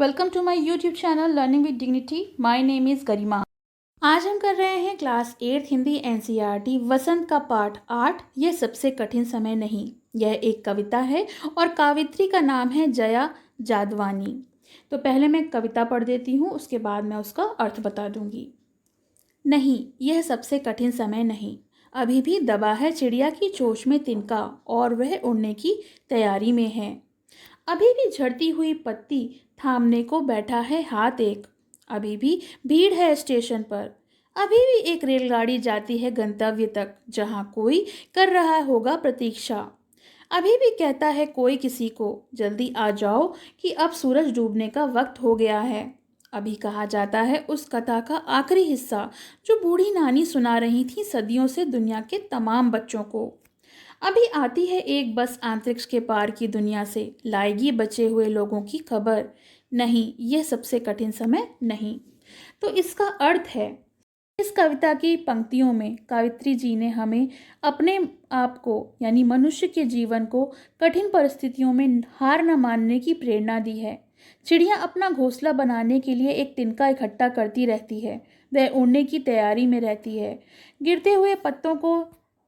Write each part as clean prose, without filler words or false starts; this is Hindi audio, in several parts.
Welcome to my YouTube channel learning with dignity. My name is Garima. आज हम कर रहे हैं क्लास 8 हिंदी एनसीईआरटी वसंत का पाठ 8। यह सबसे कठिन समय नहीं। यह एक कविता है और कावित्री का नाम है जया जादवानी। तो पहले मैं कविता पढ़ देती हूँ, उसके बाद मैं उसका अर्थ बता दूंगी। नहीं, यह सबसे कठिन समय नहीं। अभी भी दबा है चिड़िया की चोंच में तिनका और वह उड़ने की तैयारी में है। अभी भी झड़ती हुई पत्ती थामने को बैठा है हाथ एक। अभी भी भीड़ है स्टेशन पर। अभी भी एक रेलगाड़ी जाती है गंतव्य तक जहां कोई कर रहा होगा प्रतीक्षा। अभी भी कहता है कोई किसी को, जल्दी आ जाओ कि अब सूरज डूबने का वक्त हो गया है। अभी कहा जाता है उस कथा का आखिरी हिस्सा जो बूढ़ी नानी सुना रही थी सदियों से दुनिया के तमाम बच्चों को। अभी आती है एक बस अंतरिक्ष के पार की दुनिया से, लाएगी बचे हुए लोगों की खबर। नहीं, यह सबसे कठिन समय नहीं। तो इसका अर्थ है, इस कविता की पंक्तियों में कावित्री जी ने हमें अपने आप को यानी मनुष्य के जीवन को कठिन परिस्थितियों में हार न मानने की प्रेरणा दी है। चिड़िया अपना घोंसला बनाने के लिए एक तिनका इकट्ठा करती रहती है। वह उड़ने की तैयारी में रहती है। गिरते हुए पत्तों को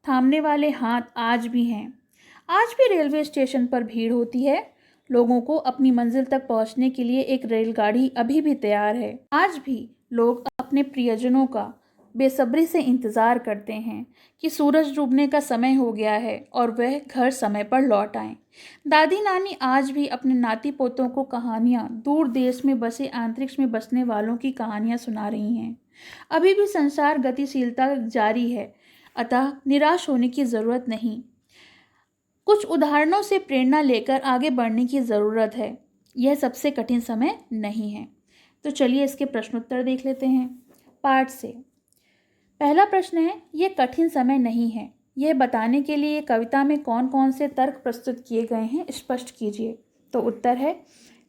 थामने वाले हाथ आज भी हैं। आज भी रेलवे स्टेशन पर भीड़ होती है। लोगों को अपनी मंजिल तक पहुंचने के लिए एक रेलगाड़ी अभी भी तैयार है। आज भी लोग अपने प्रियजनों का बेसब्री से इंतज़ार करते हैं कि सूरज डूबने का समय हो गया है और वह घर समय पर लौट आएं। दादी नानी आज भी अपने नाती पोतों को कहानियाँ, दूर देश में बसे अंतरिक्ष में बसने वालों की कहानियाँ सुना रही हैं। अभी भी संसार गतिशीलता जारी है, अतः निराश होने की ज़रूरत नहीं। कुछ उदाहरणों से प्रेरणा लेकर आगे बढ़ने की ज़रूरत है। यह सबसे कठिन समय नहीं है। तो चलिए इसके प्रश्नोत्तर देख लेते हैं पाठ से। पहला प्रश्न है, यह कठिन समय नहीं है। यह बताने के लिए कविता में कौन कौन से तर्क प्रस्तुत किए गए हैं स्पष्ट कीजिए। तो उत्तर है,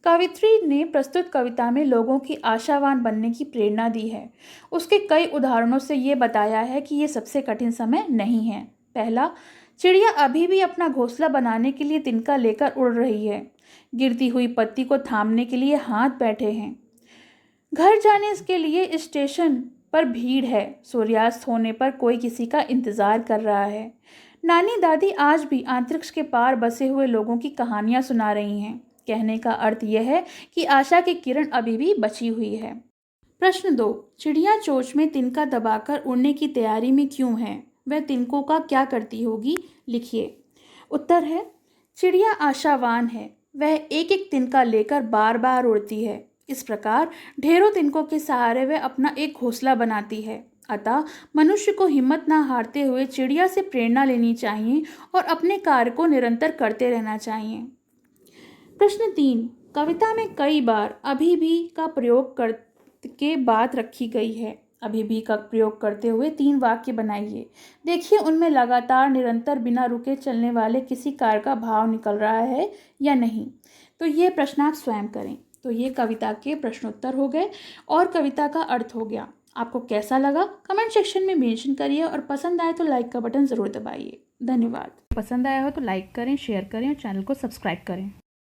कवित्री ने प्रस्तुत कविता में लोगों की आशावान बनने की प्रेरणा दी है। उसके कई उदाहरणों से ये बताया है कि ये सबसे कठिन समय नहीं है। पहला, चिड़िया अभी भी अपना घोंसला बनाने के लिए तिनका लेकर उड़ रही है। गिरती हुई पत्ती को थामने के लिए हाथ बैठे हैं। घर जाने के लिए स्टेशन पर भीड़ है। सूर्यास्त होने पर कोई किसी का इंतजार कर रहा है। नानी दादी आज भी अंतरिक्ष के पार बसे हुए लोगों की कहानियां सुना रही हैं। कहने का अर्थ यह है कि आशा की किरण अभी भी बची हुई है। प्रश्न 2, चिड़िया चोंच में तिनका दबाकर उड़ने की तैयारी में क्यों है? वह तिनकों का क्या करती होगी? लिखिए। उत्तर है, चिड़िया आशावान है। वह एक एक तिनका लेकर बार बार उड़ती है। इस प्रकार ढेरों तिनकों के सहारे वह अपना एक घोंसला बनाती है। अतः मनुष्य को हिम्मत न हारते हुए चिड़िया से प्रेरणा लेनी चाहिए और अपने कार्य को निरंतर करते रहना चाहिए। प्रश्न 3, कविता में कई बार अभी भी का प्रयोग करके बात रखी गई है। अभी भी का प्रयोग करते हुए 3 वाक्य बनाइए। देखिए उनमें लगातार, निरंतर, बिना रुके चलने वाले किसी कार्य का भाव निकल रहा है या नहीं। तो ये प्रश्न आप स्वयं करें। तो ये कविता के प्रश्नोत्तर हो गए और कविता का अर्थ हो गया। आपको कैसा लगा कमेंट सेक्शन में मेंशन करिए और पसंद आए तो लाइक का बटन ज़रूर दबाइए। धन्यवाद। पसंद आया हो तो लाइक करें, शेयर करें और चैनल को सब्सक्राइब करें।